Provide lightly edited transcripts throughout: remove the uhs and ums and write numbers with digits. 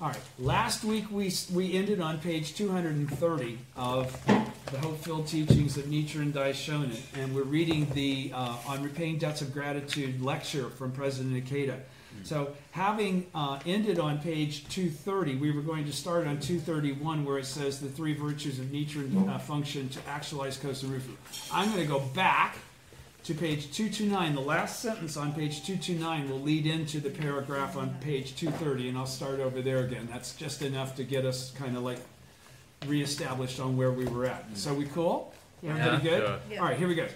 All right. Last week we ended on page 230 of the Hope-Filled Teachings of Nichiren Daishonin, and we're reading the on Repaying Debts of Gratitude lecture from President Ikeda. So having ended on page 230, we were going to start on 231 where it says the three virtues of Nichiren function to actualize Kosen Rufu. I'm going to go back to page 229. The last sentence on page 229 will lead into the paragraph on page 230, and I'll start over there again. That's just enough to get us kind of like reestablished on where we were at. So we cool? Everybody good? Sure. Yeah. All right, here we go.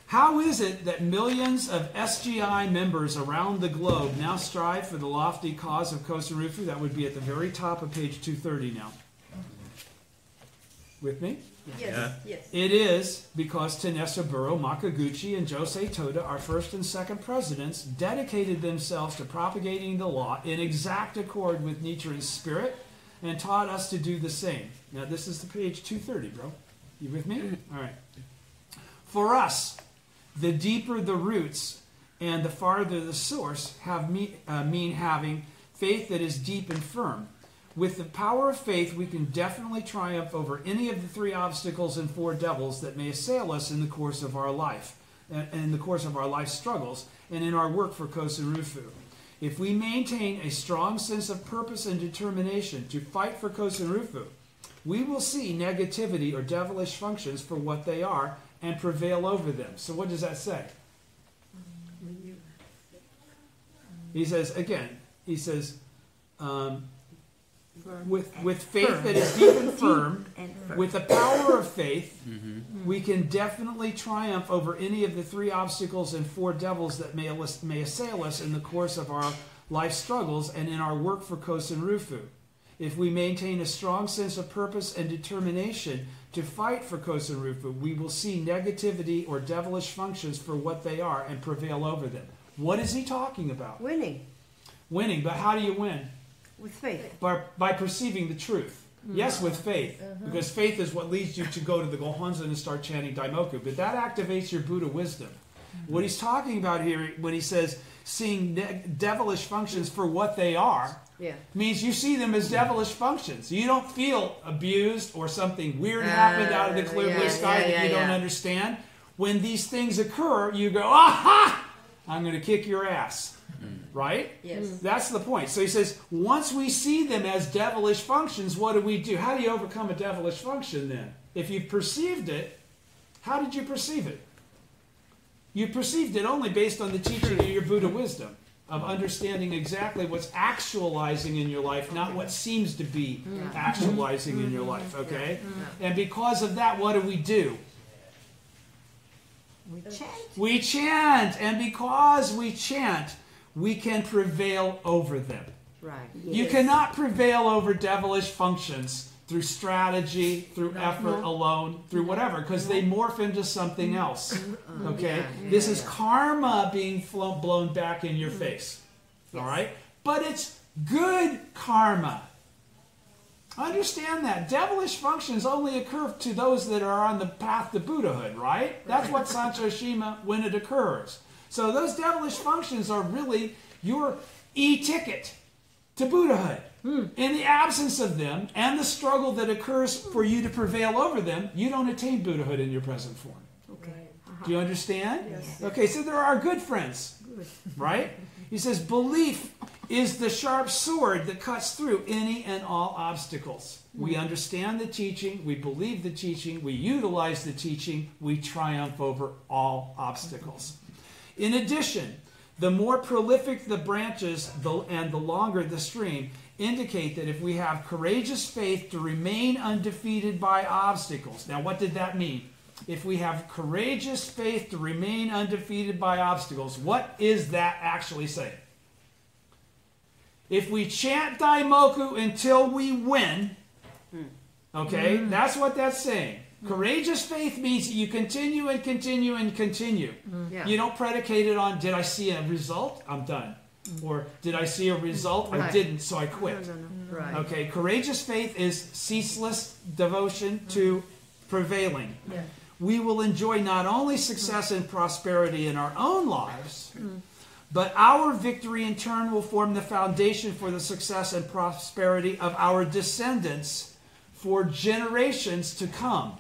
How is it that millions of SGI members around the globe now strive for the lofty cause of Kosen Rufu? That would be at the very top of page 230 now. With me? Yes. Yeah. Yes. It is because Tanesaburo, Makaguchi, and Josei Toda, our first and second presidents, dedicated themselves to propagating the law in exact accord with Nichiren's spirit and taught us to do the same. Now, this is the page 230, bro. You with me? All right. For us, the deeper the roots and the farther the source mean having faith that is deep and firm. With the power of faith, we can definitely triumph over any of the three obstacles and four devils that may assail us in the course of our life, in the course of our life struggles, and in our work for Kosen Rufu. If we maintain a strong sense of purpose and determination to fight for Kosen Rufu, we will see negativity or devilish functions for what they are and prevail over them. So what does that say? He says, again, he says, with faith that is deep and firm, with the power of faith, we can definitely triumph over any of the three obstacles and four devils that may assail us in the course of our life struggles and in our work for Kosen Rufu. If we maintain a strong sense of purpose and determination to fight for Kosen Rufu, we will see negativity or devilish functions for what they are and prevail over them. What is he talking about? Winning. Winning, but how do you win? With faith. By perceiving the truth. Yes, with faith. Because faith is what leads you to go to the Gohonzon and start chanting Daimoku. But that activates your Buddha wisdom. What he's talking about here, when he says seeing devilish functions for what they are, means you see them as devilish functions. You don't feel abused or something weird happened out of the clear blue sky that you don't understand. When these things occur, you go, aha! I'm going to kick your ass. Right? Yes. That's the point. So he says, once we see them as devilish functions, what do? How do you overcome a devilish function then? If you've perceived it, how did you perceive it? You perceived it only based on the teaching of your Buddha wisdom, of understanding exactly what's actualizing in your life, not what seems to be actualizing in your life, okay? And because of that, what do? We chant. We chant. And because we chant, we can prevail over them. Right. You cannot prevail over devilish functions through strategy, through effort alone, through whatever, because they morph into something else. Okay? This is karma being blown back in your face. All right? But it's good karma. Understand that. Devilish functions only occur to those that are on the path to Buddhahood, right? That's what Sancho Shima when it occurs. So those devilish functions are really your e-ticket to Buddhahood. In the absence of them and the struggle that occurs for you to prevail over them, you don't attain Buddhahood in your present form. Okay. Do you understand? Yes. Okay, so there are good friends, right? He says, belief is the sharp sword that cuts through any and all obstacles. We understand the teaching, we believe the teaching, we utilize the teaching, we triumph over all obstacles. In addition, the more prolific the branches and the longer the stream indicate that if we have courageous faith to remain undefeated by obstacles. Now, what did that mean? If we have courageous faith to remain undefeated by obstacles, what is that actually saying? If we chant Daimoku until we win, okay, that's what that's saying. Courageous faith means that you continue and continue and continue. You don't predicate it on, did I see a result? I'm done. Or did I see a result? I didn't, so I quit. Right. Okay, courageous faith is ceaseless devotion to prevailing. We will enjoy not only success and prosperity in our own lives, But our victory in turn will form the foundation for the success and prosperity of our descendants for generations to come.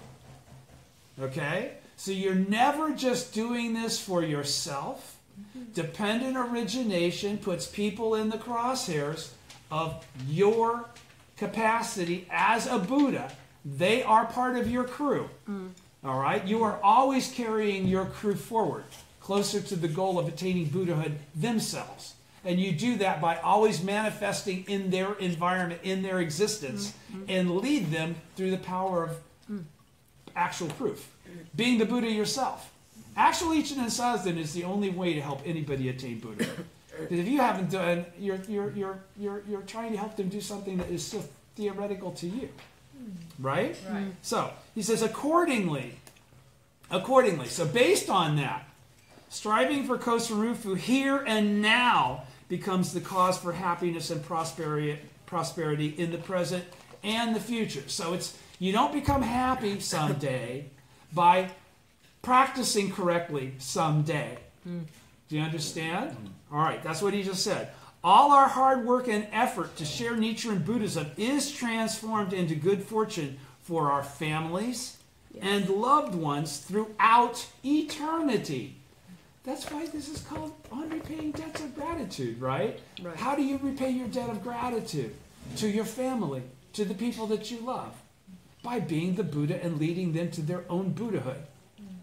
Okay? So you're never just doing this for yourself. Dependent origination puts people in the crosshairs of your capacity as a Buddha. They are part of your crew. All right? You are always carrying your crew forward, closer to the goal of attaining Buddhahood themselves. And you do that by always manifesting in their environment, in their existence, and lead them through the power of actual proof. Being the Buddha yourself. Actual Ichinen Sazen is the only way to help anybody attain Buddhahood. Because if you haven't done, you're trying to help them do something that is still theoretical to you. Right? So, he says, accordingly, so based on that, striving for Kosen Rufu here and now becomes the cause for happiness and prosperity in the present and the future. So you don't become happy someday by practicing correctly someday. Do you understand? All right, that's what he just said. All our hard work and effort to share Nichiren Buddhism is transformed into good fortune for our families and loved ones throughout eternity. That's why this is called on repaying debts of gratitude, right? How do you repay your debt of gratitude? To your family, to the people that you love. By being the Buddha and leading them to their own Buddhahood.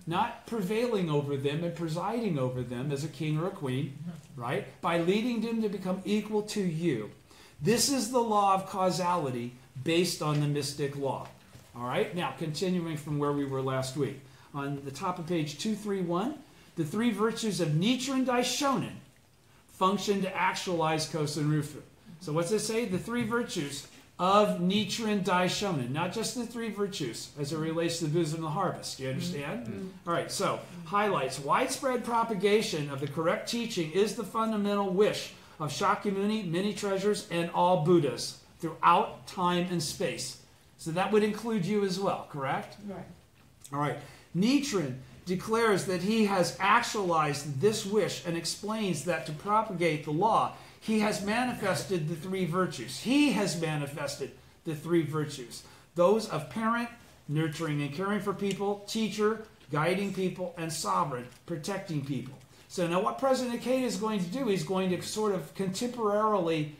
Not prevailing over them and presiding over them as a king or a queen, right? By leading them to become equal to you. This is the law of causality based on the mystic law. All right? Now, continuing from where we were last week. On the top of page 231, the three virtues of Nichiren Daishonin function to actualize Kosen Rufu. So what's it say? The three virtues of Nichiren Daishonin. Not just the three virtues as it relates to the Buddhism of the harvest. Do you understand? All right, so highlights. Widespread propagation of the correct teaching is the fundamental wish of Shakyamuni, many treasures, and all Buddhas throughout time and space. So that would include you as well, correct? Right. All right. Nichiren declares that he has actualized this wish and explains that to propagate the law, he has manifested the three virtues. He has manifested the three virtues. Those of parent, nurturing and caring for people, teacher, guiding people, and sovereign, protecting people. So now what President Ikeda is going to do, he's going to sort of contemporarily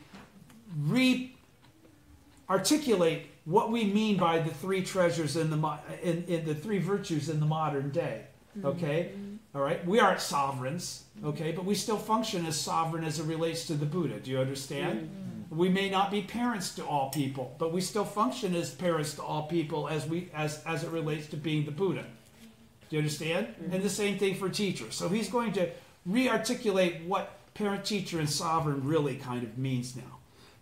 articulate what we mean by the three treasures in the three virtues in the modern day. Okay? All right? We aren't sovereigns, okay? But we still function as sovereign as it relates to the Buddha. Do you understand? We may not be parents to all people, but we still function as parents to all people as it relates to being the Buddha. Do you understand? And the same thing for teachers. So he's going to re-articulate what parent, teacher, and sovereign really kind of means now.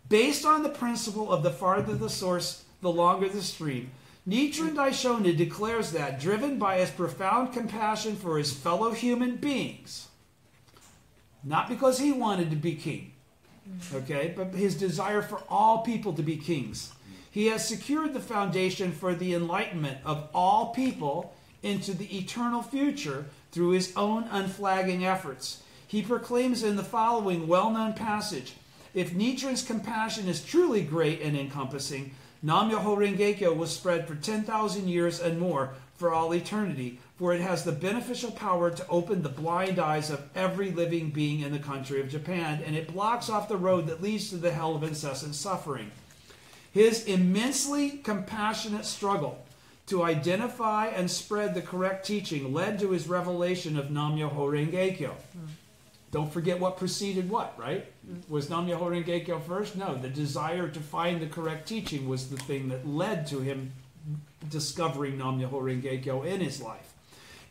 Based on the principle of the farther the source, the longer the stream, Nichiren Daishonin declares that, driven by his profound compassion for his fellow human beings, not because he wanted to be king, okay, but his desire for all people to be kings, he has secured the foundation for the enlightenment of all people into the eternal future through his own unflagging efforts. He proclaims in the following well-known passage, if Nichiren's compassion is truly great and encompassing, Nam-myoho Renge-kyo will spread for 10,000 years and more for all eternity, for it has the beneficial power to open the blind eyes of every living being in the country of Japan, and it blocks off the road that leads to the hell of incessant suffering. His immensely compassionate struggle to identify and spread the correct teaching led to his revelation of Nam-myoho Renge-kyo. Don't forget what preceded what, right? Was Nam-myoho Renge-kyo first? No, the desire to find the correct teaching was the thing that led to him discovering Nam-myoho Renge-kyo in his life.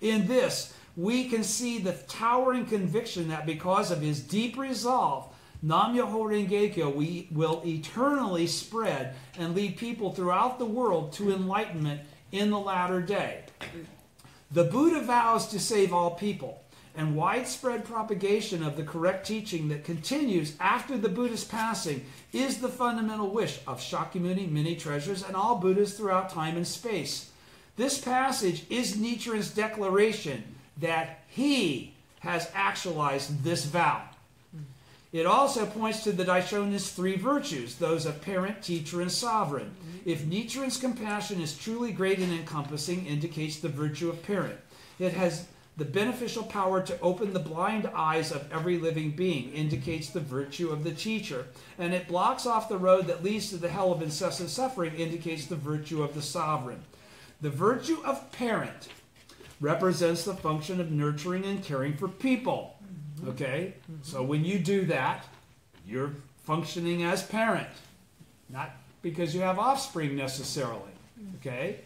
In this, we can see the towering conviction that because of his deep resolve, Nam-myoho Renge-kyo will eternally spread and lead people throughout the world to enlightenment in the latter day. The Buddha vows to save all people, and widespread propagation of the correct teaching that continues after the Buddha's passing is the fundamental wish of Shakyamuni, many treasures, and all Buddhas throughout time and space. This passage is Nichiren's declaration that he has actualized this vow. It also points to the Daishonin's three virtues, those of parent, teacher, and sovereign. If Nichiren's compassion is truly great and encompassing, indicates the virtue of parent. It has the beneficial power to open the blind eyes of every living being, indicates the virtue of the teacher. And it blocks off the road that leads to the hell of incessant suffering, indicates the virtue of the sovereign. The virtue of parent represents the function of nurturing and caring for people. Okay? So when you do that, you're functioning as parent. Not because you have offspring necessarily. Okay?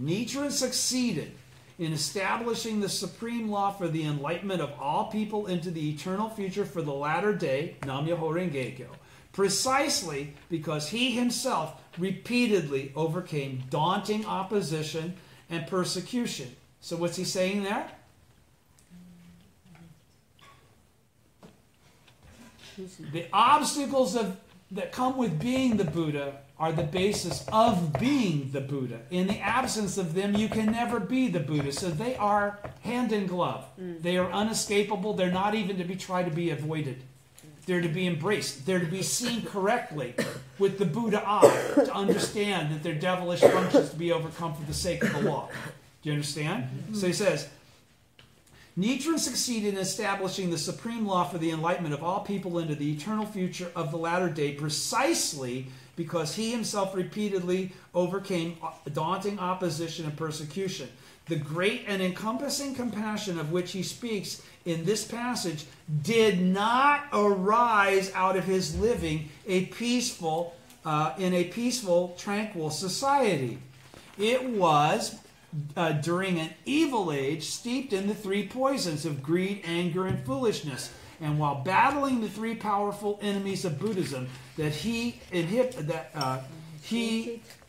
Nichiren succeeded in establishing the supreme law for the enlightenment of all people into the eternal future for the latter day, Nam-myoho Renge-kyo, precisely because he himself repeatedly overcame daunting opposition and persecution. So what's he saying there? The obstacles that come with being the Buddha are the basis of being the Buddha. In the absence of them, you can never be the Buddha. So they are hand in glove. They are unescapable. They're not even to be tried to be avoided. They're to be embraced. They're to be seen correctly with the Buddha eye to understand that they're devilish functions to be overcome for the sake of the law. Do you understand? So he says, Nichiren succeeded in establishing the supreme law for the enlightenment of all people into the eternal future of the latter day precisely because he himself repeatedly overcame daunting opposition and persecution. The great and encompassing compassion of which he speaks in this passage did not arise out of his living in a peaceful, tranquil society. It was during an evil age steeped in the three poisons of greed, anger, and foolishness. And while battling the three powerful enemies of Buddhism, that he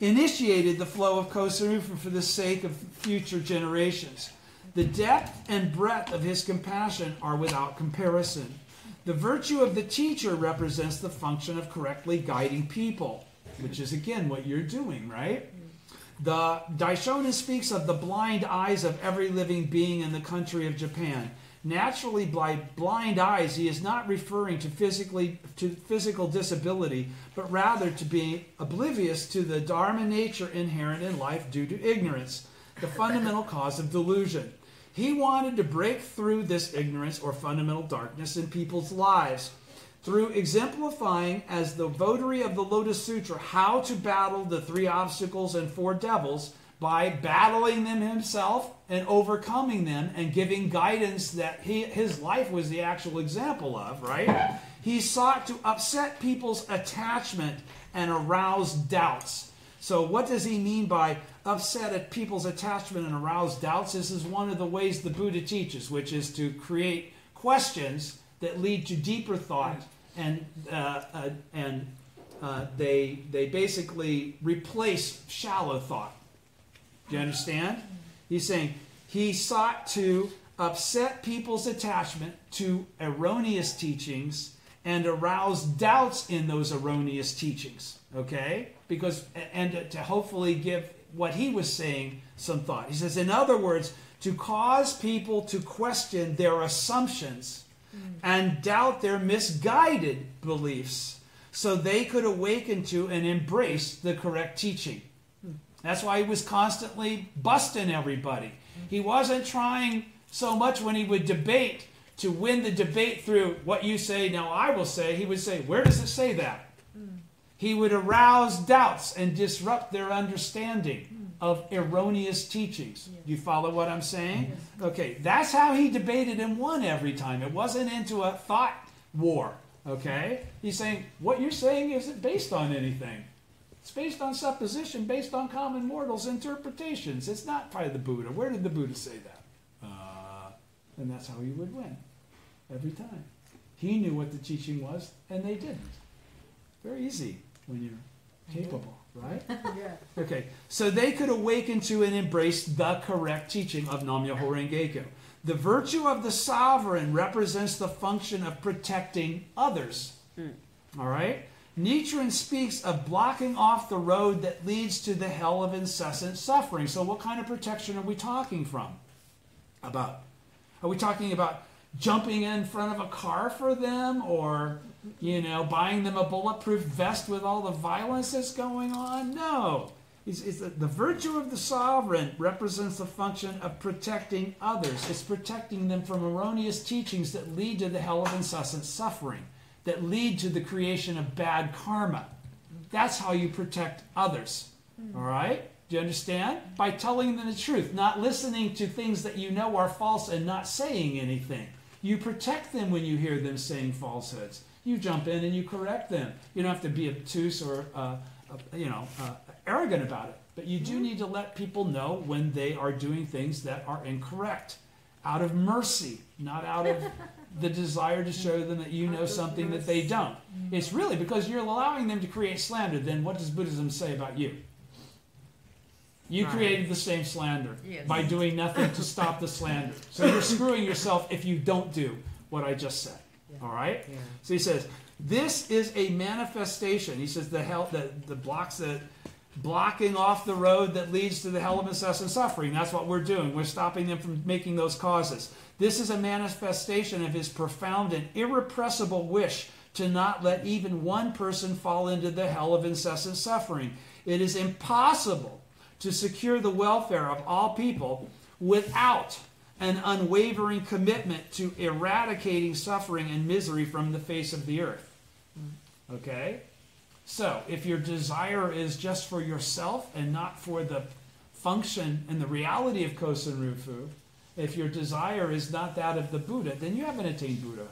initiated the flow of Kosarufa for the sake of future generations. The depth and breadth of his compassion are without comparison. The virtue of the teacher represents the function of correctly guiding people, which is again what you're doing, right? The Daishonin speaks of the blind eyes of every living being in the country of Japan. Naturally, by blind eyes, he is not referring to physical disability, but rather to being oblivious to the dharma nature inherent in life due to ignorance, the fundamental cause of delusion. He wanted to break through this ignorance or fundamental darkness in people's lives through exemplifying as the votary of the Lotus Sutra how to battle the three obstacles and four devils by battling them himself and overcoming them and giving guidance that his life was the actual example of, right? He sought to upset people's attachment and arouse doubts. So what does he mean by upset at people's attachment and arouse doubts? This is one of the ways the Buddha teaches, which is to create questions that lead to deeper thought, and they basically replace shallow thought. Do you understand? He's saying he sought to upset people's attachment to erroneous teachings and arouse doubts in those erroneous teachings. Okay? And to hopefully give what he was saying some thought. He says, in other words, to cause people to question their assumptions and doubt their misguided beliefs so they could awaken to and embrace the correct teaching. That's why he was constantly busting everybody. He wasn't trying so much when he would debate to win the debate through what you say, now I will say. He would say, where does it say that? He would arouse doubts and disrupt their understanding of erroneous teachings. Do you follow what I'm saying? Okay, that's how he debated and won every time. It wasn't into a thought war. Okay? He's saying, what you're saying isn't based on anything. It's based on supposition, based on common mortals' interpretations. It's not by the Buddha. Where did the Buddha say that? And that's how he would win every time. He knew what the teaching was, and they didn't. Very easy when you're capable, right? Yeah. Okay, so they could awaken to and embrace the correct teaching of Nam-myoho Renge-kyo. The virtue of the sovereign represents the function of protecting others. All right? Nichiren speaks of blocking off the road that leads to the hell of incessant suffering. So what kind of protection are we talking about? Are we talking about jumping in front of a car for them, or, buying them a bulletproof vest with all the violence that's going on. No. It's the virtue of the sovereign represents the function of protecting others. It's protecting them from erroneous teachings that lead to the hell of incessant suffering, that lead to the creation of bad karma. That's how you protect others. All right? Do you understand? By telling them the truth, not listening to things that you know are false and not saying anything. You protect them when you hear them saying falsehoods. You jump in and you correct them. You don't have to be obtuse or arrogant about it. But you do need to let people know when they are doing things that are incorrect, out of mercy, not out of the desire to show them that you know something that they don't. It's really because you're allowing them to create slander. Then what does Buddhism say about you? You created the same slander by doing nothing to stop the slander. So you're screwing yourself if you don't do what I just said. All right? Yeah. So he says, this is a manifestation. He says the blocking off the road that leads to the hell of incessant suffering. That's what we're doing. We're stopping them from making those causes. This is a manifestation of his profound and irrepressible wish to not let even one person fall into the hell of incessant suffering. It is impossible to secure the welfare of all people without an unwavering commitment to eradicating suffering and misery from the face of the earth. Okay? So, if your desire is just for yourself and not for the function and the reality of Kosen Rufu, if your desire is not that of the Buddha, then you haven't attained Buddhahood.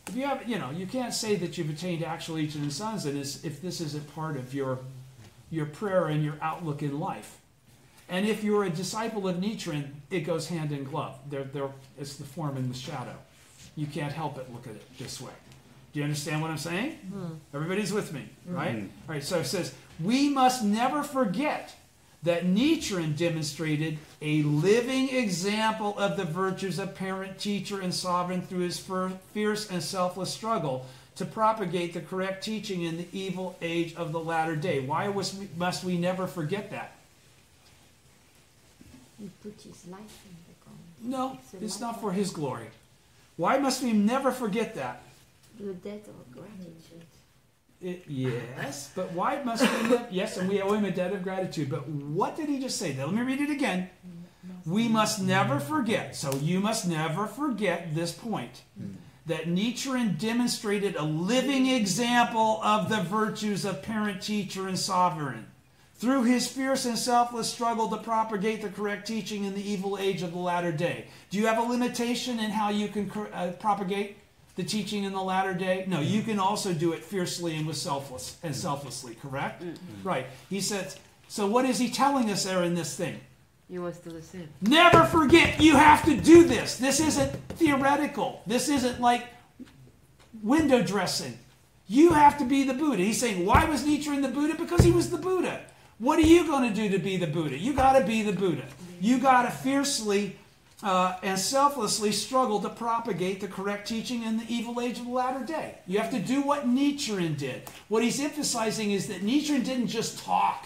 If you have, you can't say that you've attained actual Ichiren Sanzen if this isn't part of your prayer and your outlook in life. And if you're a disciple of Nichiren, it goes hand in glove. It's the form and the shadow. You can't help but look at it this way. Do you understand what I'm saying? Everybody's with me, right? All right, so it says, we must never forget that Nichiren demonstrated a living example of the virtues of parent, teacher, and sovereign through his fierce and selfless struggle to propagate the correct teaching in the evil age of the latter day. Why must we never forget that? He put his life in the ground. No, it's not for his glory. Why must we never forget that? The debt of gratitude. Yes, but why must we? Yes, and we owe him a debt of gratitude. But what did he just say? Now, let me read it again. We must never forget. So you must never forget this point. That Nichiren demonstrated a living example of the virtues of parent, teacher, and sovereign through his fierce and selfless struggle to propagate the correct teaching in the evil age of the latter day. Do you have a limitation in how you can propagate the teaching in the latter day? No, you can also do it fiercely and selflessly, correct? Right. He says, so what is he telling us there in this thing? You must do the same. Never forget you have to do this. This isn't theoretical. This isn't like window dressing. You have to be the Buddha. He's saying, why was Nichiren the Buddha? Because he was the Buddha. What are you going to do to be the Buddha? You got to be the Buddha. You got to fiercely and selflessly struggle to propagate the correct teaching in the evil age of the latter day. You have to do what Nichiren did. What he's emphasizing is that Nichiren didn't just talk.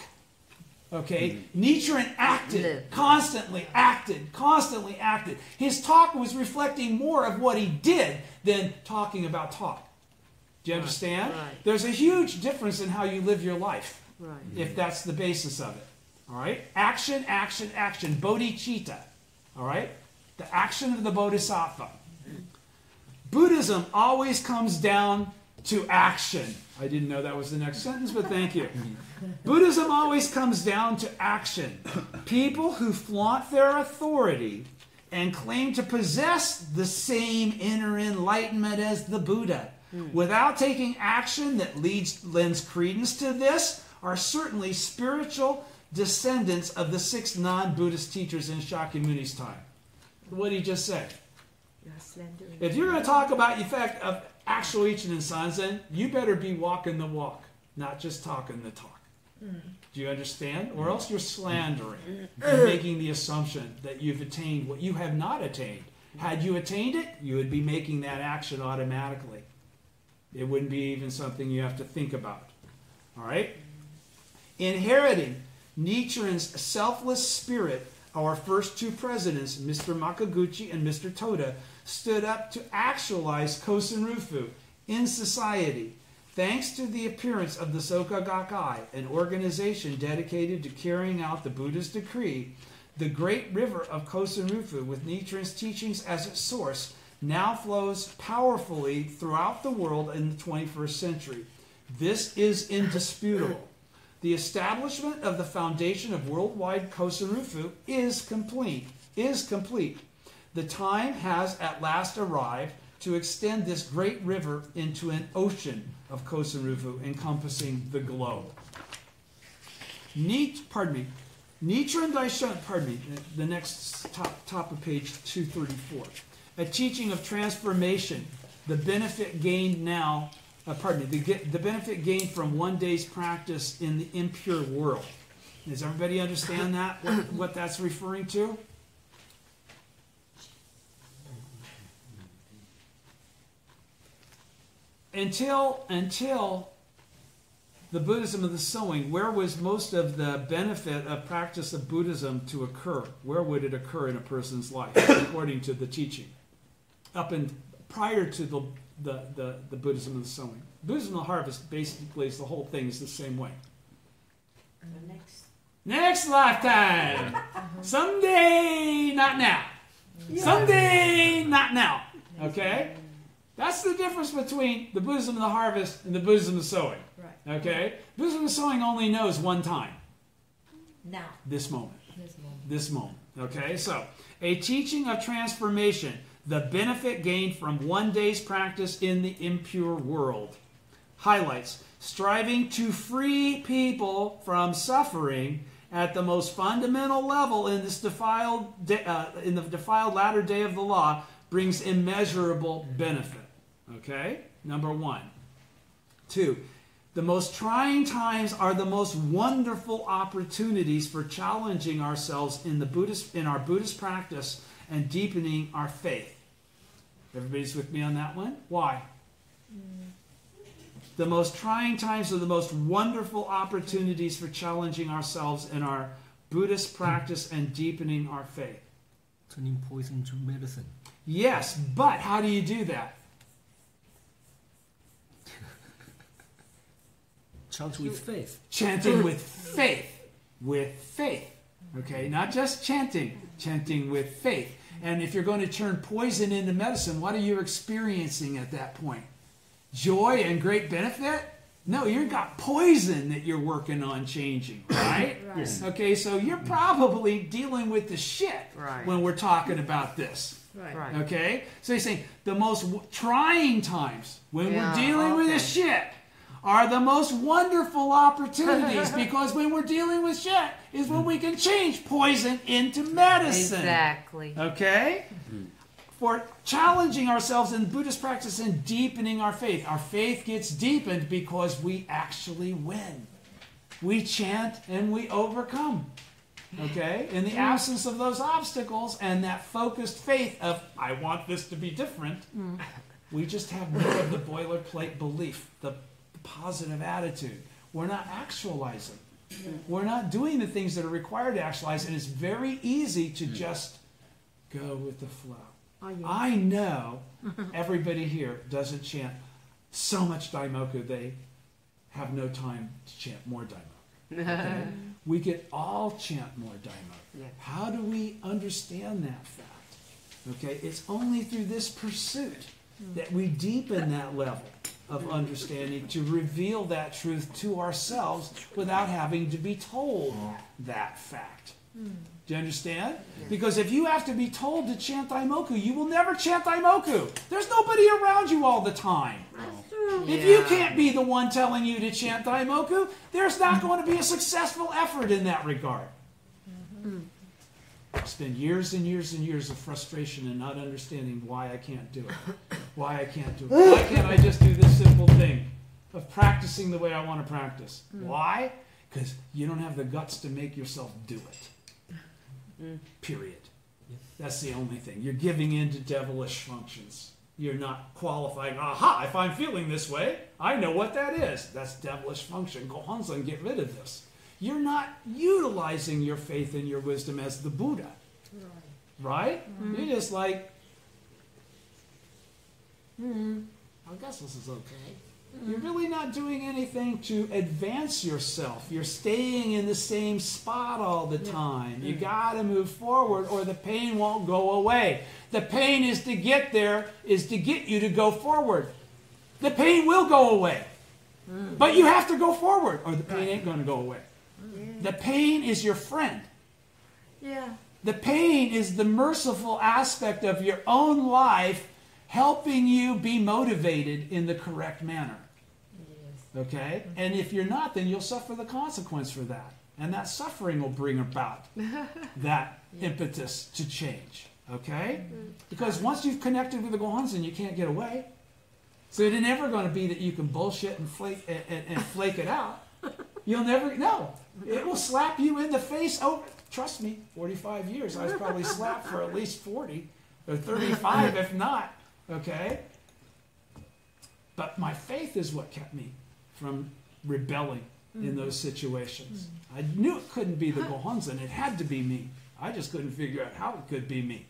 Okay? Nichiren acted, constantly acted. His talk was reflecting more of what he did than talking about talk. Do you understand? Right. There's a huge difference in how you live your life, Right. if that's the basis of it. All right? Action, action, action. Bodhicitta. All right? The action of the Bodhisattva. Buddhism always comes down to action. I didn't know that was the next sentence, but thank you. Buddhism always comes down to action. People who flaunt their authority and claim to possess the same inner enlightenment as the Buddha, without taking action that lends credence to this, are certainly spiritual descendants of the 6 non-Buddhist teachers in Shakyamuni's time. What did he just say? If you're going to talk about the effect of actual Ichiren Sanzen, you better be walking the walk, not just talking the talk. Do you understand? Or else you're slandering and making the assumption that you've attained what you have not attained. Had you attained it, you would be making that action automatically. It wouldn't be even something you have to think about. All right? Inheriting Nichiren's selfless spirit our first two presidents, Mr. Makaguchi and Mr. Toda, stood up to actualize Kosen Rufu in society. Thanks to the appearance of the Soka Gakkai, an organization dedicated to carrying out the Buddha's decree, the great river of Kosen Rufu, with Nichiren's teachings as its source, now flows powerfully throughout the world in the 21st century. This is indisputable. The establishment of the foundation of worldwide Kosen Rufu is complete. The time has at last arrived to extend this great river into an ocean of Kosen Rufu encompassing the globe. Nichiren Daishonin, the next top of page 234. A teaching of transformation, the benefit gained now, the benefit gained from one day's practice in the impure world. Does everybody understand that, what that's referring to? Until the Buddhism of the sowing, where was most of the benefit of practice of Buddhism to occur? Where would it occur in a person's life, according to the teaching? Prior to the Buddhism of the sowing. Buddhism of the harvest basically is the whole thing is the same way. Next lifetime. Someday, not now. Someday, not now. Okay? That's the difference between the Buddhism of the harvest and the Buddhism of sowing. Right. Okay? Buddhism of sowing only knows one time. Now. This moment. This moment. Okay? So, a teaching of transformation, the benefit gained from one day's practice in the impure world. Highlights, striving to free people from suffering at the most fundamental level in this defiled latter day of the law brings immeasurable benefit. Okay? Number one. 2, the most trying times are the most wonderful opportunities for challenging ourselves in our Buddhist practice and deepening our faith. Everybody's with me on that one? Why? The most trying times are the most wonderful opportunities for challenging ourselves in our Buddhist practice and deepening our faith. Turning poison to medicine. Yes, but how do you do that? Chant with faith. Chanting with faith. With faith. Okay, not just chanting. Chanting with faith. And if you're going to turn poison into medicine, what are you experiencing at that point? Joy and great benefit? No, you've got poison that you're working on changing, right? Right. Okay, so you're probably dealing with the shit when we're talking about this. Right. Okay? So he's saying the most trying times when we're dealing with the shit are the most wonderful opportunities because when we're dealing with shit is when we can change poison into medicine. Exactly. Okay? For challenging ourselves in Buddhist practice and deepening our faith. Our faith gets deepened because we actually win. We chant and we overcome. Okay? In the absence of those obstacles and that focused faith of, I want this to be different, we just have more of the boilerplate belief, the positive attitude. We're not actualizing. We're not doing the things that are required to actualize, and it's very easy to just go with the flow. Oh, yeah. I know everybody here doesn't chant so much Daimoku they have no time to chant more Daimoku. Okay? We could all chant more Daimoku. Yeah. How do we understand that fact? Okay, it's only through this pursuit that we deepen that level of understanding to reveal that truth to ourselves without having to be told that fact. Do you understand? Because if you have to be told to chant Daimoku, you will never chant Daimoku. There's nobody around you all the time. That's true. If you can't be the one telling you to chant Daimoku, there's not going to be a successful effort in that regard. I spend years and years and years of frustration and not understanding why I can't do it. Why I can't do it. Why can't I just do this simple thing of practicing the way I want to practice? Why? Because you don't have the guts to make yourself do it. Period. That's the only thing. You're giving in to devilish functions. You're not qualifying, aha, if I'm feeling this way, I know what that is. That's devilish function. Go Hanzo and get rid of this. you're not utilizing your faith and your wisdom as the Buddha. Right? You're just like, I guess this is okay. You're really not doing anything to advance yourself. You're staying in the same spot all the time. You got to move forward or the pain won't go away. The pain is to get there, is to get you to go forward. The pain will go away. But you have to go forward or the pain ain't going to go away. The pain is your friend. Yeah. The pain is the merciful aspect of your own life helping you be motivated in the correct manner. Okay? And if you're not, then you'll suffer the consequence for that. And that suffering will bring about that impetus to change. Okay? Because once you've connected with the Gohonzon, you can't get away. So it ain't never going to be that you can bullshit and flake it out. You'll never, no. It will slap you in the face. Oh, trust me, 45 years. I was probably slapped for at least 40 or 35 if not. Okay? But my faith is what kept me from rebelling in those situations. I knew it couldn't be the Gohonzon. It had to be me. I just couldn't figure out how it could be me.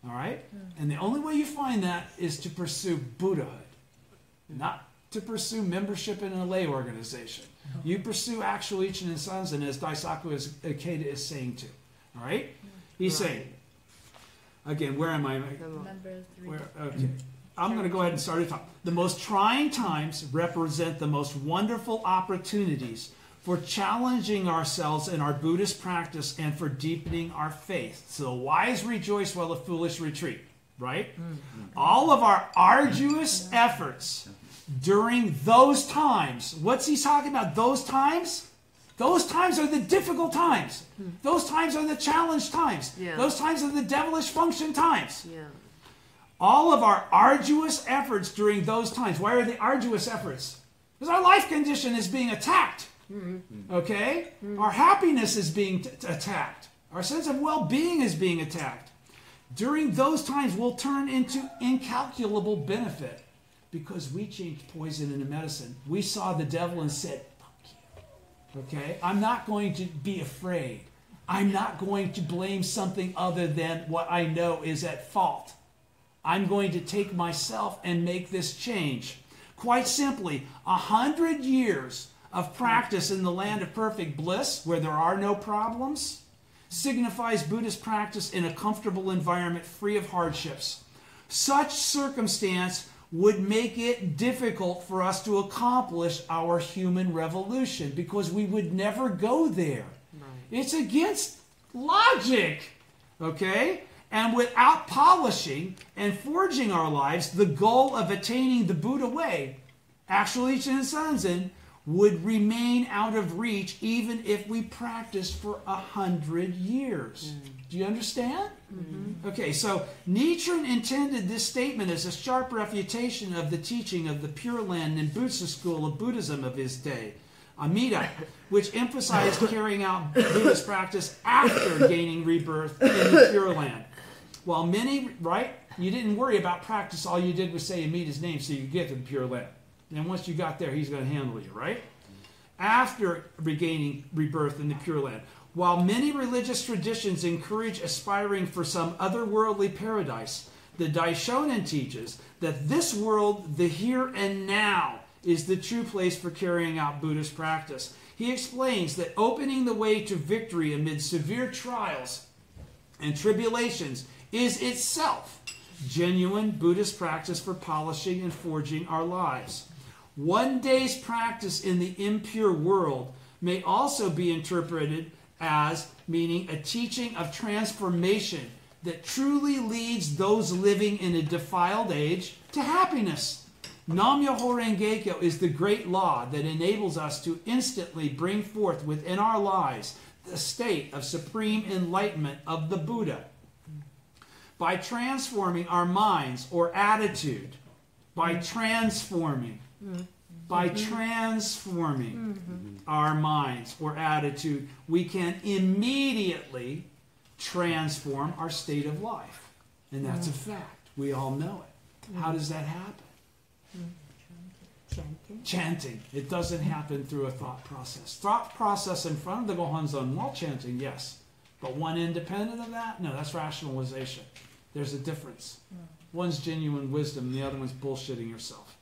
All right? And the only way you find that is to pursue Buddhahood, not to pursue membership in a lay organization. You pursue actual Ichinen Sanzen, as Daisaku Ikeda is saying to. All right? He's saying, again, where am I? Number 3. Okay. I'm going to go ahead and start at the top. The most trying times represent the most wonderful opportunities for challenging ourselves in our Buddhist practice and for deepening our faith. So the wise rejoice while the foolish retreat, right? All of our arduous efforts during those times. What's he talking about? Those times? Those times are the difficult times. Those times are the challenge times. Yeah. Those times are the devilish function times. Yeah. All of our arduous efforts during those times. Why are they arduous efforts? Because our life condition is being attacked. Okay? Our happiness is being attacked. Our sense of well-being is being attacked. During those times, we'll turn into incalculable benefit because we changed poison into medicine. We saw the devil and said, fuck you. Okay? I'm not going to be afraid. I'm not going to blame something other than what I know is at fault. I'm going to take myself and make this change. Quite simply, 100 years of practice in the land of perfect bliss, where there are no problems, signifies Buddhist practice in a comfortable environment free of hardships. Such circumstance would make it difficult for us to accomplish our human revolution because we would never go there. Right. It's against logic, okay? And without polishing and forging our lives, the goal of attaining the Buddha way, actual Ichinen Sanzen, would remain out of reach even if we practiced for 100 years. Do you understand? Okay, so Nichiren intended this statement as a sharp refutation of the teaching of the Pure Land Nembutsu school of Buddhism of his day, Amida, which emphasized carrying out Buddhist practice after gaining rebirth in the Pure Land. While many, right, you didn't worry about practice, all you did was say Amida's name so you could get to the Pure Land. And once you got there, he's going to handle you, right? After regaining rebirth in the Pure Land. While many religious traditions encourage aspiring for some otherworldly paradise, the Daishonin teaches that this world, the here and now, is the true place for carrying out Buddhist practice. He explains that opening the way to victory amid severe trials and tribulations is itself genuine Buddhist practice for polishing and forging our lives. One day's practice in the impure world may also be interpreted as meaning a teaching of transformation that truly leads those living in a defiled age to happiness. Nam-myoho Renge-kyo is the great law that enables us to instantly bring forth within our lives the state of supreme enlightenment of the Buddha. By transforming our minds or attitude, by transforming our minds or attitude, we can immediately transform our state of life. And that's a fact. We all know it. How does that happen? Chanting. It doesn't happen through a thought process. Thought process in front of the Gohonzon while chanting, yes. But one independent of that? No, that's rationalization. There's a difference. One's genuine wisdom, and the other one's bullshitting yourself.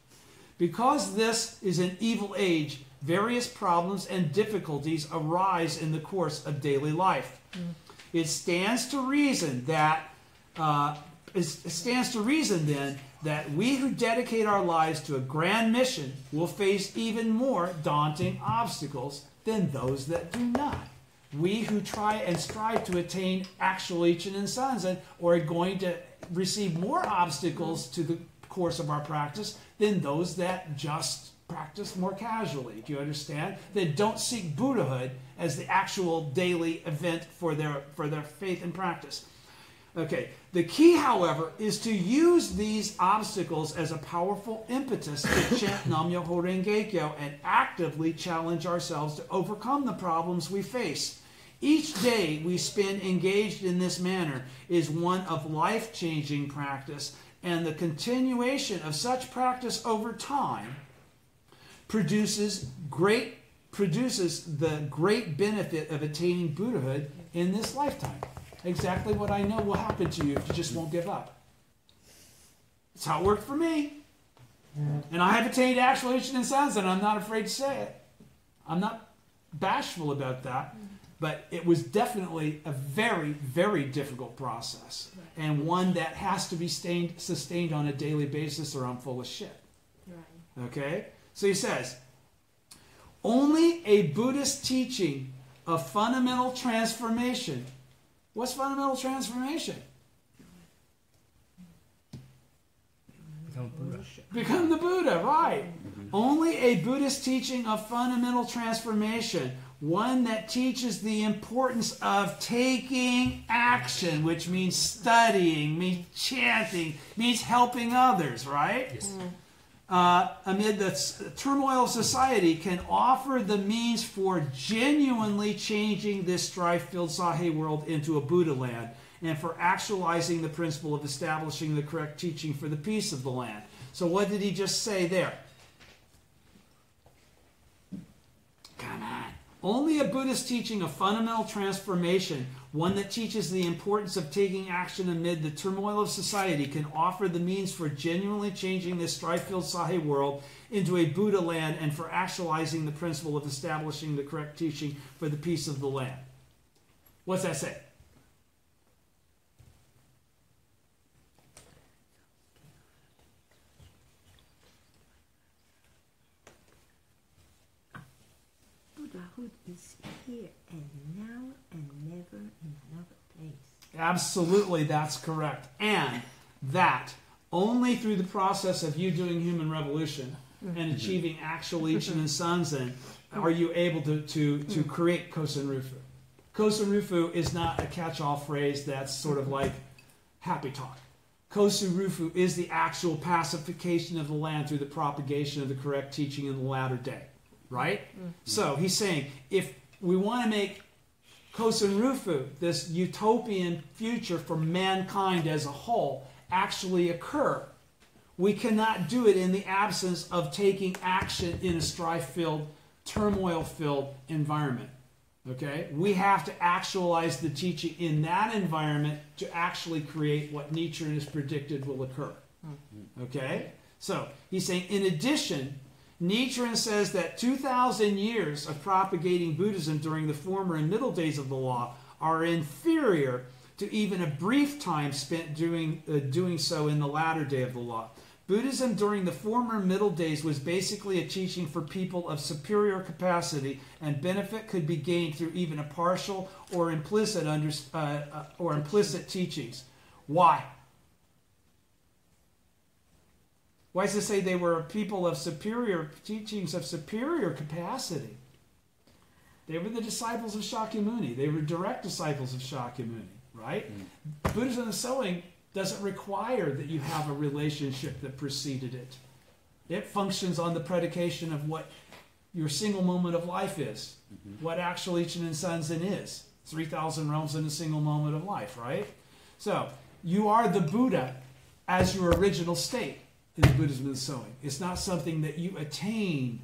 Because this is an evil age, various problems and difficulties arise in the course of daily life. It stands to reason that then that we who dedicate our lives to a grand mission will face even more daunting obstacles than those that do not. We who try and strive to attain actual Ichinen Sanzen are going to receive more obstacles to the course of our practice than those that just practice more casually. Do you understand? That don't seek Buddhahood as the actual daily event for their faith and practice. Okay, the key, however, is to use these obstacles as a powerful impetus to chant Nam-myoho Renge-kyo and actively challenge ourselves to overcome the problems we face. Each day we spend engaged in this manner is one of life-changing practice, and the continuation of such practice over time produces the great benefit of attaining Buddhahood in this lifetime. Exactly what I know will happen to you if you just won't give up. That's how it worked for me. And I have attained actual Ichinen Sanzen, and I'm not afraid to say it. I'm not bashful about that. But it was definitely a very, very difficult process. And one that has to be sustained on a daily basis or I'm full of shit. Right. Okay? So he says, only a Buddhist teaching of fundamental transformation. What's fundamental transformation? Become Buddha. Become the Buddha, right. Only a Buddhist teaching of fundamental transformation, one that teaches the importance of taking action, which means studying, means chanting, means helping others, right? Yes. Amid the turmoil of society, can offer the means for genuinely changing this strife-filled Sahe world into a Buddha land, and for actualizing the principle of establishing the correct teaching for the peace of the land. So what did he just say there? Come on. Only a Buddhist teaching of fundamental transformation, one that teaches the importance of taking action amid the turmoil of society, can offer the means for genuinely changing this strife-filled Sahe world into a Buddha land, and for actualizing the principle of establishing the correct teaching for the peace of the land. What's that say? Buddhahood is here and now and never in another place. Absolutely, that's correct. And that only through the process of you doing human revolution and achieving actual Ichinen Sanzen are you able to create Kosen Rufu. Kosen Rufu is not a catch-all phrase that's sort of like happy talk. Kosen Rufu is the actual pacification of the land through the propagation of the correct teaching in the latter day. Right? So he's saying, if we want to make Kosen Rufu, this utopian future for mankind as a whole, actually occur, we cannot do it in the absence of taking action in a strife-filled, turmoil-filled environment. Okay? We have to actualize the teaching in that environment to actually create what Nichiren has predicted will occur. Okay? So he's saying, in addition, Nichiren says that 2,000 years of propagating Buddhism during the former and middle days of the law are inferior to even a brief time spent doing so in the latter day of the law. Buddhism during the former and middle days was basically a teaching for people of superior capacity, and benefit could be gained through even a partial or implicit teachings. Why? Why does it say they were people of superior teachings of superior capacity? They were the disciples of Shakyamuni. They were direct disciples of Shakyamuni, right? Buddhism and sowing doesn't require that you have a relationship that preceded it. It functions on the predication of what your single moment of life is, what actual Ichinen Sanzen is. 3,000 realms in a single moment of life, right? So, you are the Buddha as your original state. in the Buddhism of the sowing. It's not something that you attain,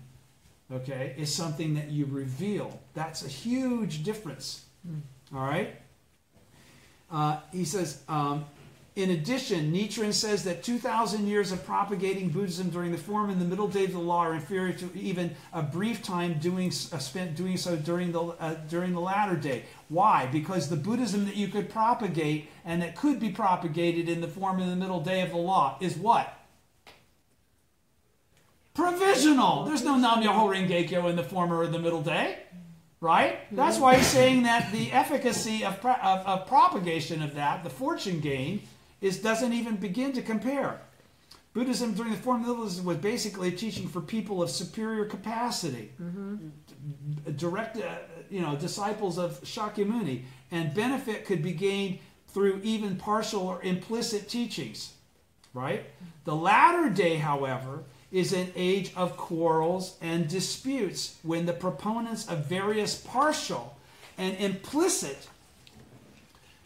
okay? It's something that you reveal. That's a huge difference, all right? He says, in addition, Nichiren says that 2,000 years of propagating Buddhism during the form and the middle days of the law are inferior to even a brief time spent doing so during the latter day. Why? Because the Buddhism that you could propagate and that could be propagated in the form and the middle day of the law is what? Provisional. There's no Nam-myoho Renge-kyo in the former or the middle day. Right? That's why he's saying that the efficacy of propagation of that, the fortune gain, doesn't even begin to compare. Buddhism during the form of Buddhism was basically a teaching for people of superior capacity, direct, disciples of Shakyamuni, and benefit could be gained through even partial or implicit teachings. Right? The latter day, however, is an age of quarrels and disputes when the proponents of various partial and implicit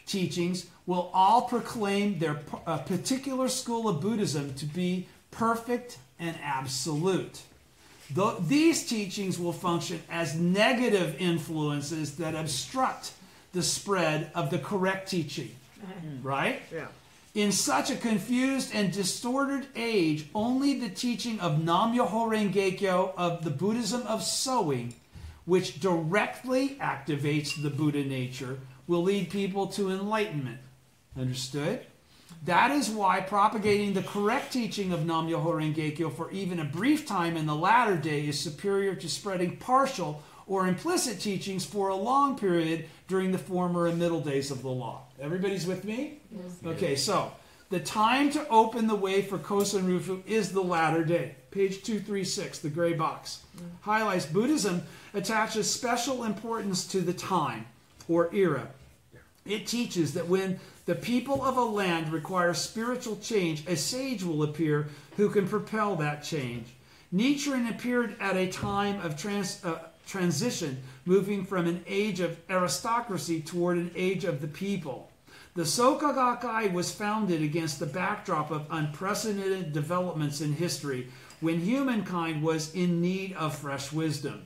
teachings will all proclaim their particular school of Buddhism to be perfect and absolute. These teachings will function as negative influences that obstruct the spread of the correct teaching. Right? Yeah. In such a confused and distorted age, only the teaching of Nam-myoho Renge-kyo, of the Buddhism of sowing, which directly activates the Buddha nature, will lead people to enlightenment. Understood? That is why propagating the correct teaching of Nam-myoho Renge-kyo for even a brief time in the latter day is superior to spreading partial or implicit teachings for a long period during the former and middle days of the law. Everybody's with me? Yes. Okay, so the time to open the way for Kosen Rufu is the latter day. Page 236, the gray box. Highlights Buddhism attaches special importance to the time or era. It teaches that when the people of a land require spiritual change, a sage will appear who can propel that change. Nichiren appeared at a time of transition, moving from an age of aristocracy toward an age of the people. The Soka Gakkai was founded against the backdrop of unprecedented developments in history when humankind was in need of fresh wisdom.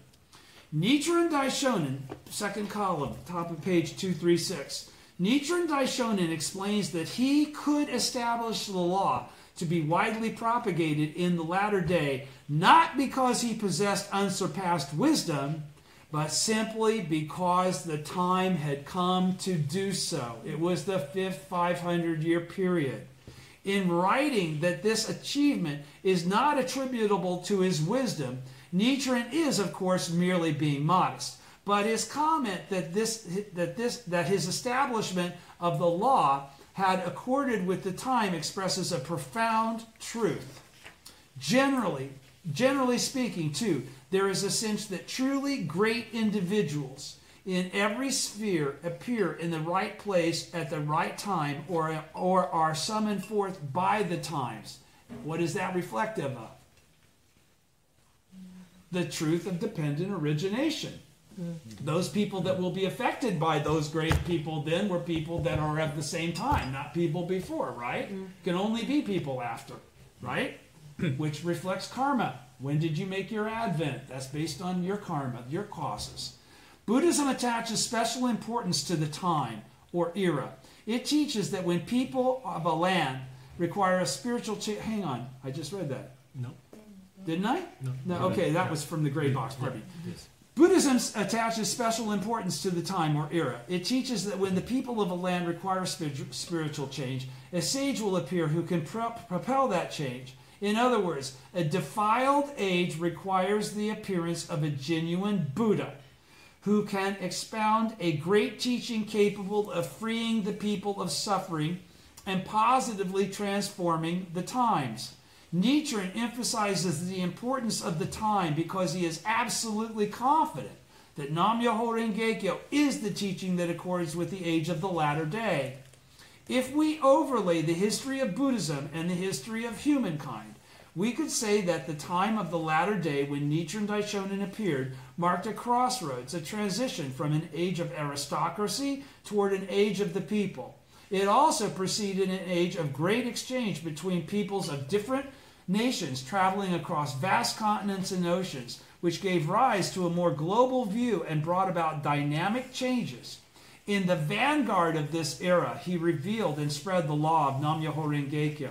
Nichiren Daishonin, second column, top of page 236. Nichiren Daishonin explains that he could establish the law to be widely propagated in the latter day, not because he possessed unsurpassed wisdom, but simply because the time had come to do so. It was the fifth 500-year period. In writing that this achievement is not attributable to his wisdom, Nichiren is, of course, merely being modest. But his comment that his establishment of the law had accorded with the time expresses a profound truth. Generally speaking, too, there is a sense that truly great individuals in every sphere appear in the right place at the right time or are summoned forth by the times. What is that reflective of? The truth of dependent origination. Those people that will be affected by those great people then were people that are of the same time, not people before, right? Can only be people after, right? Which reflects karma. When did you make your advent? That's based on your karma, your causes. Buddhism attaches special importance to the time or era. It teaches that when people of a land require a spiritual change... Hang on, I just read that. No. Didn't I? No. Okay, that was from the gray box. Pardon me. Yes. Buddhism attaches special importance to the time or era. It teaches that when the people of a land require spiritual change, a sage will appear who can propel that change. In other words, a defiled age requires the appearance of a genuine Buddha who can expound a great teaching capable of freeing the people of suffering and positively transforming the times. Nichiren emphasizes the importance of the time because he is absolutely confident that Nam-myoho Renge-kyo is the teaching that accords with the age of the latter day. If we overlay the history of Buddhism and the history of humankind, we could say that the time of the latter day when Nichiren Daishonin appeared marked a crossroads, a transition from an age of aristocracy toward an age of the people. It also preceded an age of great exchange between peoples of different nations traveling across vast continents and oceans, which gave rise to a more global view and brought about dynamic changes. In the vanguard of this era, he revealed and spread the law of Nam-myoho Renge-kyo.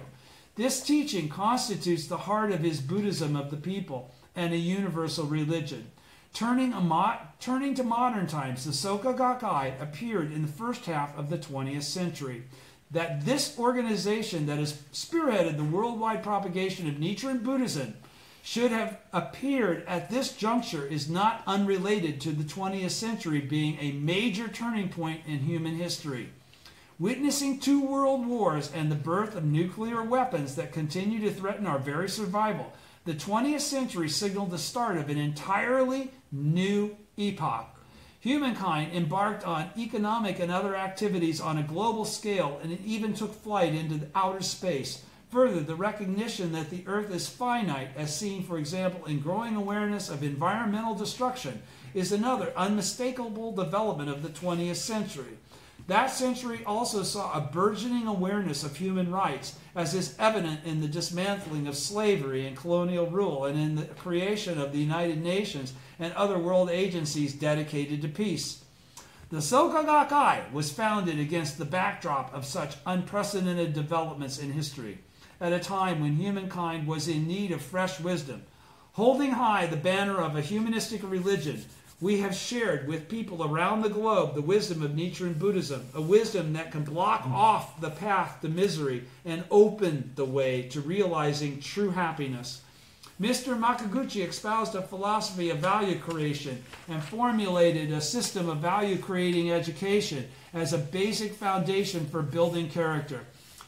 This teaching constitutes the heart of his Buddhism of the people and a universal religion. Turning to modern times, the Soka Gakkai appeared in the first half of the 20th century. That this organization that has spearheaded the worldwide propagation of Nichiren Buddhism should have appeared at this juncture is not unrelated to the 20th century being a major turning point in human history. Witnessing 2 world wars and the birth of nuclear weapons that continue to threaten our very survival, the 20th century signaled the start of an entirely new epoch. Humankind embarked on economic and other activities on a global scale, and it even took flight into outer space. Further, the recognition that the earth is finite, as seen, for example, in growing awareness of environmental destruction, is another unmistakable development of the 20th century. That century also saw a burgeoning awareness of human rights, as is evident in the dismantling of slavery and colonial rule, and in the creation of the United Nations and other world agencies dedicated to peace. The Soka Gakkai was founded against the backdrop of such unprecedented developments in history, at a time when humankind was in need of fresh wisdom. Holding high the banner of a humanistic religion, we have shared with people around the globe the wisdom of Nichiren Buddhism, a wisdom that can block off the path to misery and open the way to realizing true happiness. Mr. Makaguchi espoused a philosophy of value creation and formulated a system of value-creating education as a basic foundation for building character.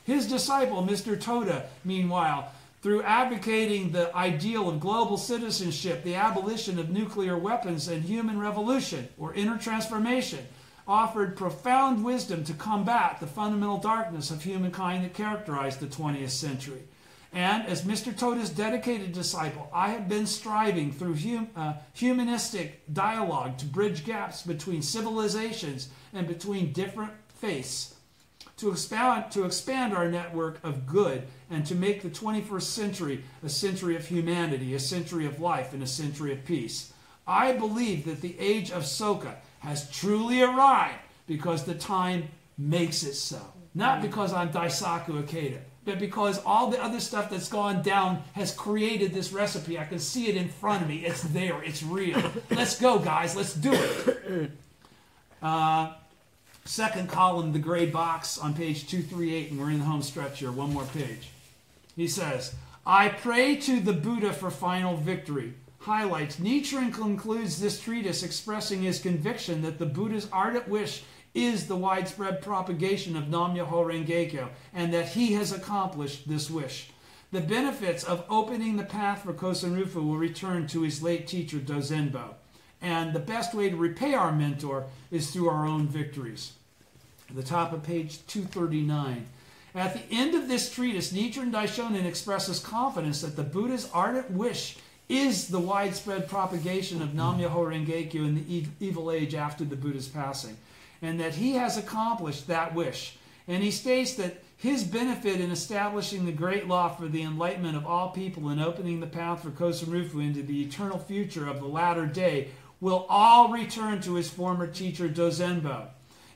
His disciple, Mr. Toda, meanwhile, through advocating the ideal of global citizenship, the abolition of nuclear weapons, and human revolution, or inner transformation, offered profound wisdom to combat the fundamental darkness of humankind that characterized the 20th century. And as Mr. Toda's dedicated disciple, I have been striving through humanistic dialogue to bridge gaps between civilizations and between different faiths, to expand our network of good, and to make the 21st century a century of humanity, a century of life, and a century of peace. I believe that the age of Soka has truly arrived because the time makes it so. Not because I'm Daisaku Ikeda, but because all the other stuff that's gone down has created this recipe. I can see it in front of me. It's there. It's real. Let's go, guys. Let's do it. Second column, the gray box on page 238, and we're in the home stretch here. One more page. He says, I pray to the Buddha for final victory. Highlights, Nichiren concludes this treatise expressing his conviction that the Buddha's ardent wish is the widespread propagation of Nam-myoho Renge-kyo, and that he has accomplished this wish. The benefits of opening the path for Kosen Rufu will return to his late teacher Dozenbo. And the best way to repay our mentor is through our own victories. At the top of page 239. At the end of this treatise, Nichiren Daishonin expresses confidence that the Buddha's ardent wish is the widespread propagation of Nam-myoho Renge-kyo in the evil age after the Buddha's passing, and that he has accomplished that wish. And he states that his benefit in establishing the great law for the enlightenment of all people and opening the path for Kosen Rufu into the eternal future of the latter day will all return to his former teacher Dozenbo.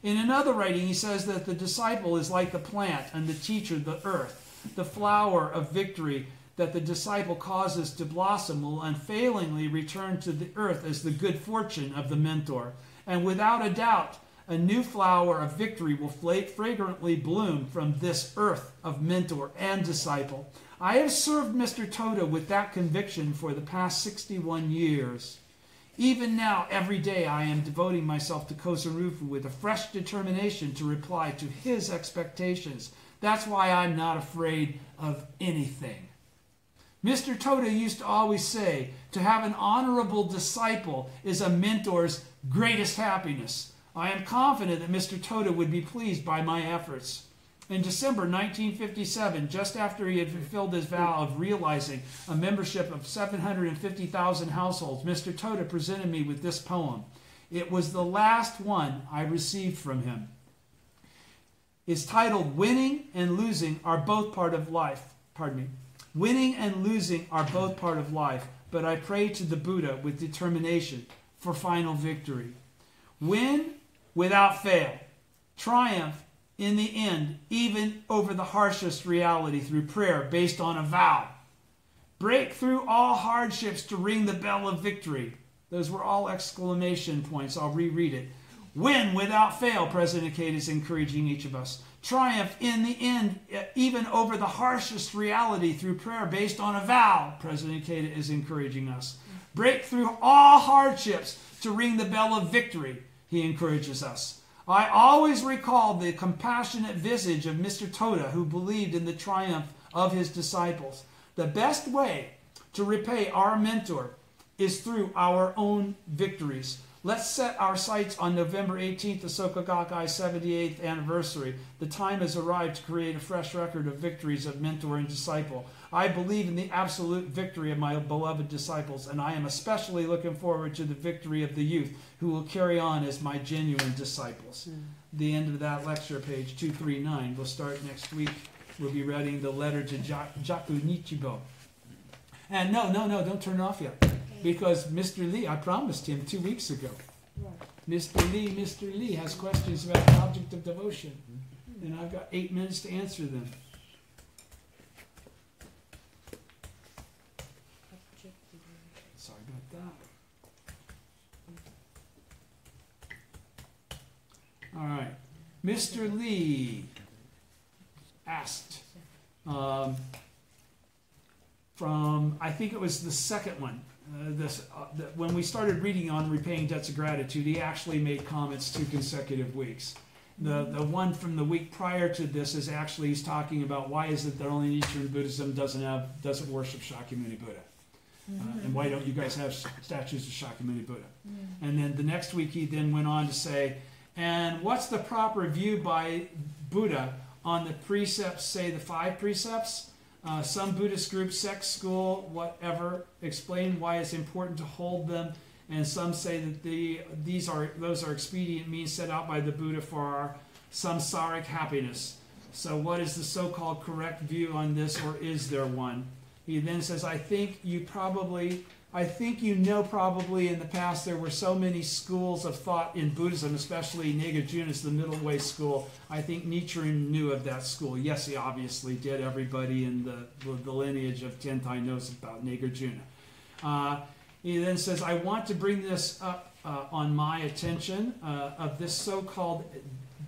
In another writing, he says that the disciple is like the plant and the teacher the earth. The flower of victory that the disciple causes to blossom will unfailingly return to the earth as the good fortune of the mentor. And without a doubt, a new flower of victory will fragrantly bloom from this earth of mentor and disciple. I have served Mr. Toda with that conviction for the past 61 years. Even now, every day, I am devoting myself to Kosen Rufu with a fresh determination to reply to his expectations. That's why I'm not afraid of anything. Mr. Toda used to always say, to have an honorable disciple is a mentor's greatest happiness. I am confident that Mr. Toda would be pleased by my efforts. In December 1957, just after he had fulfilled his vow of realizing a membership of 750,000 households, Mr. Toda presented me with this poem. It was the last one I received from him. It's titled, Winning and Losing Are Both Part of Life. Winning and losing are both part of life, but I pray to the Buddha with determination for final victory. Win without fail. Triumph in the end, even over the harshest reality through prayer based on a vow. Break through all hardships to ring the bell of victory. Those were all exclamation points. I'll reread it. Win without fail, President Ikeda is encouraging each of us. Triumph in the end, even over the harshest reality through prayer based on a vow, President Ikeda is encouraging us. Break through all hardships to ring the bell of victory, he encourages us. I always recall the compassionate visage of Mr. Toda, who believed in the triumph of his disciples. The best way to repay our mentor is through our own victories. Let's set our sights on November 18th, the Soka Gakkai's 78th anniversary. The time has arrived to create a fresh record of victories of mentor and disciple. I believe in the absolute victory of my beloved disciples, and I am especially looking forward to the victory of the youth who will carry on as my genuine disciples. The end of that lecture, page 239. We'll start next week. We'll be reading the letter to Jaku Nichibo. And no, don't turn it off yet. Because Mr. Lee, I promised him 2 weeks ago. Mr. Lee has questions about the object of devotion. And I've got 8 minutes to answer them. Sorry about that. All right. Mr. Lee asked from, I think it was the second one, when we started reading on repaying debts of gratitude, he actually made comments 2 consecutive weeks. The one from the week prior to this is actually, he's talking about why is it that only Nichiren Buddhism doesn't worship Shakyamuni Buddha. And why don't you guys have statues of Shakyamuni Buddha? And then the next week he then went on to say, and what's the proper view by Buddha on the precepts, say the 5 precepts? Some Buddhist groups, sect, school, whatever, explain why it's important to hold them, and some say that those are expedient means set out by the Buddha for our samsaric happiness. So what is the so-called correct view on this, or is there one? He then says, I think you know probably in the past there were so many schools of thought in Buddhism, especially Nagarjuna's the middle way school. I think Nichiren knew of that school. Yes, he obviously did. Everybody in the lineage of Tentai knows about Nagarjuna. He then says, I want to bring this up on my attention of this so-called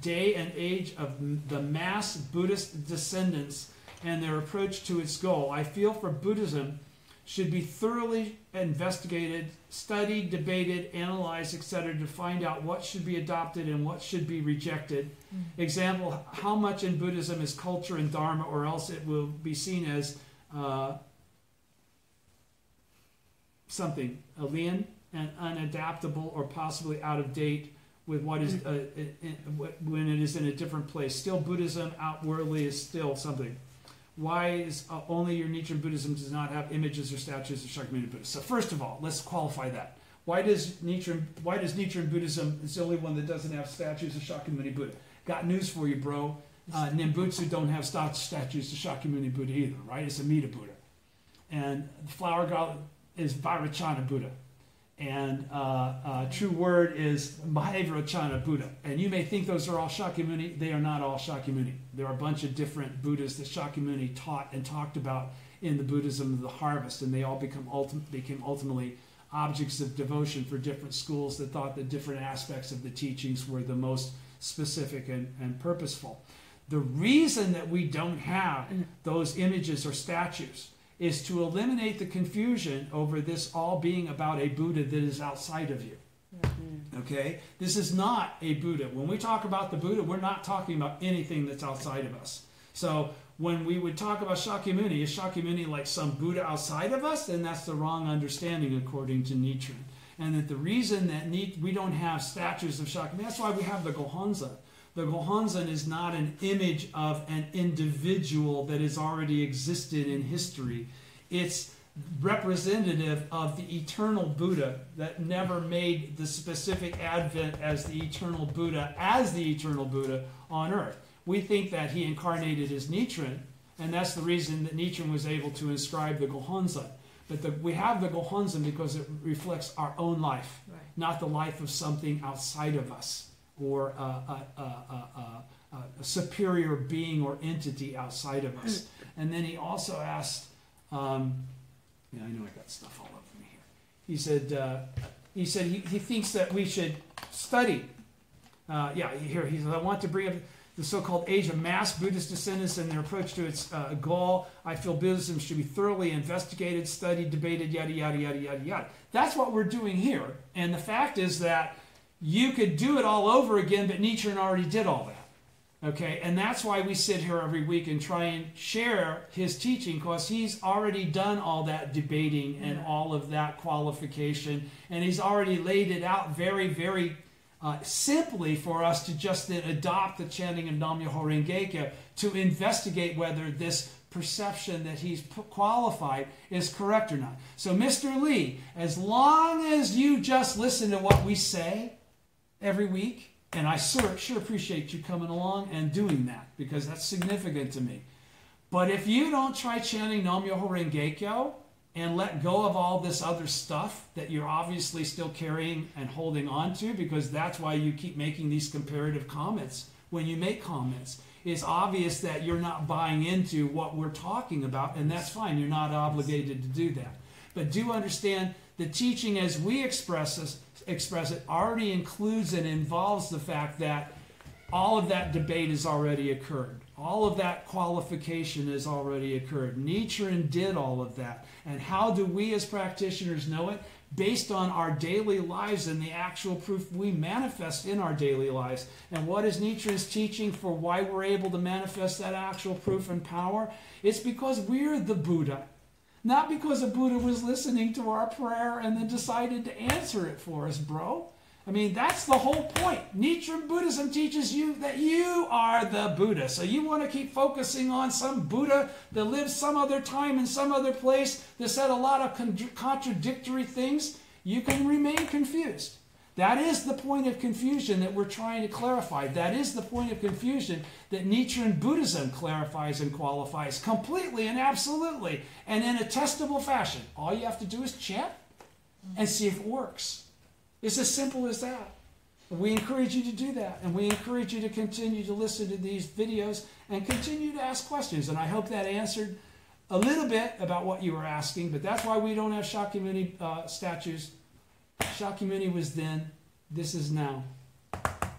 day and age of the mass Buddhist descendants and their approach to its goal. I feel for Buddhism should be thoroughly investigated, studied, debated, analyzed, etc., to find out what should be adopted and what should be rejected. Example, how much in Buddhism is culture and dharma, or else it will be seen as something alien and unadaptable, or possibly out of date with what is when it is in a different place. Still, Buddhism outwardly is still something. Why is only your Nichiren Buddhism does not have images or statues of Shakyamuni Buddha? So first of all, let's qualify that. Why does Nichiren Buddhism is the only one that doesn't have statues of Shakyamuni Buddha? Got news for you, bro. Nimbutsu don't have statues of Shakyamuni Buddha either, right? It's Amida Buddha. And the flower god is Vairocana Buddha. And true word is Mahavajrana Buddha. And you may think those are all Shakyamuni. They are not all Shakyamuni. There are a bunch of different Buddhas that Shakyamuni taught and talked about in the Buddhism of the harvest, and they all became ultimately objects of devotion for different schools that thought that different aspects of the teachings were the most specific and purposeful. The reason that we don't have those images or statues is to eliminate the confusion over this all being about a Buddha that is outside of you. Okay? This is not a Buddha. When we talk about the Buddha, we're not talking about anything that's outside of us. So when we would talk about Shakyamuni, is Shakyamuni like some Buddha outside of us? Then that's the wrong understanding according to Nichiren. And that the reason that we don't have statues of Shakyamuni, that's why we have the Gohonzon. The Gohonzon is not an image of an individual that has already existed in history. It's representative of the eternal Buddha that never made the specific advent as the eternal Buddha on earth. We think that he incarnated as Nichiren, And that's the reason that Nichiren was able to inscribe the Gohonzon. But we have the Gohonzon because it reflects our own life, not the life of something outside of us or a superior being or entity outside of us. And then he also asked, I know I got stuff all over me here. He said he thinks that we should study. He said, I want to bring up the so-called age of mass Buddhist descendants and their approach to its goal. I feel Buddhism should be thoroughly investigated, studied, debated, yada, yada, yada, yada, yada. That's what we're doing here. And the fact is that you could do it all over again, but Nichiren already did all that. Okay? And that's why we sit here every week and try and share his teaching, because he's already done all that debating and all of that qualification. And he's already laid it out very, very simply for us to just then adopt the chanting of Nam-myoho Renge-kyo to investigate whether this perception that he's qualified is correct or not. So Mr. Lee, as long as you just listen to what we say every week, and I sure appreciate you coming along and doing that, because that's significant to me. But if you don't try chanting Nam-myoho Renge-kyo and let go of all this other stuff that you're obviously still carrying and holding on to, because that's why you keep making these comparative comments when you make comments. It's obvious that you're not buying into what we're talking about, and that's fine. You're not obligated to do that. But do understand the teaching as we express it already includes and involves the fact that all of that debate has already occurred. All of that qualification has already occurred. Nichiren did all of that. And how do we as practitioners know it? Based on our daily lives and the actual proof we manifest in our daily lives. And what is Nichiren's teaching for why we're able to manifest that actual proof and power? It's because we're the Buddha. Not because a Buddha was listening to our prayer and then decided to answer it for us, bro. I mean, that's the whole point. Nichiren Buddhism teaches you that you are the Buddha. So you want to keep focusing on some Buddha that lived some other time in some other place that said a lot of contradictory things, you can remain confused. That is the point of confusion that we're trying to clarify. That is the point of confusion that Nichiren Buddhism clarifies and qualifies completely and absolutely and in a testable fashion. All you have to do is chant and see if it works. It's as simple as that. We encourage you to do that, and we encourage you to continue to listen to these videos and continue to ask questions. And I hope that answered a little bit about what you were asking, but that's why we don't have Shakyamuni statues. Shakyamuni was then, this is now.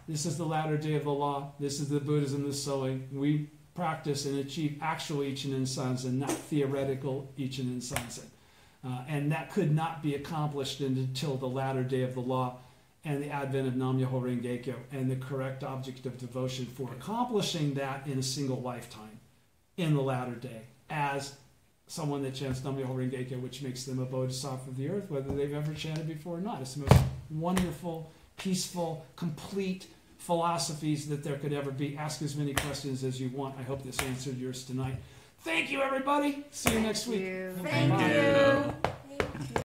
This is the latter day of the law. This is the Buddhism, the sowing. We practice and achieve actual Ichinen Sanzen, not theoretical Ichinen Sanzen. And that could not be accomplished until the latter day of the law and the advent of Nam-myoho Renge-kyo and the correct object of devotion for accomplishing that in a single lifetime in the latter day as someone that chants Nam-myoho Renge-kyo, which makes them a bodhisattva of the earth, whether they've ever chanted before or not. It's the most wonderful, peaceful, complete philosophies that there could ever be. Ask as many questions as you want. I hope this answered yours tonight. Thank you, everybody. See you next week. Thank you.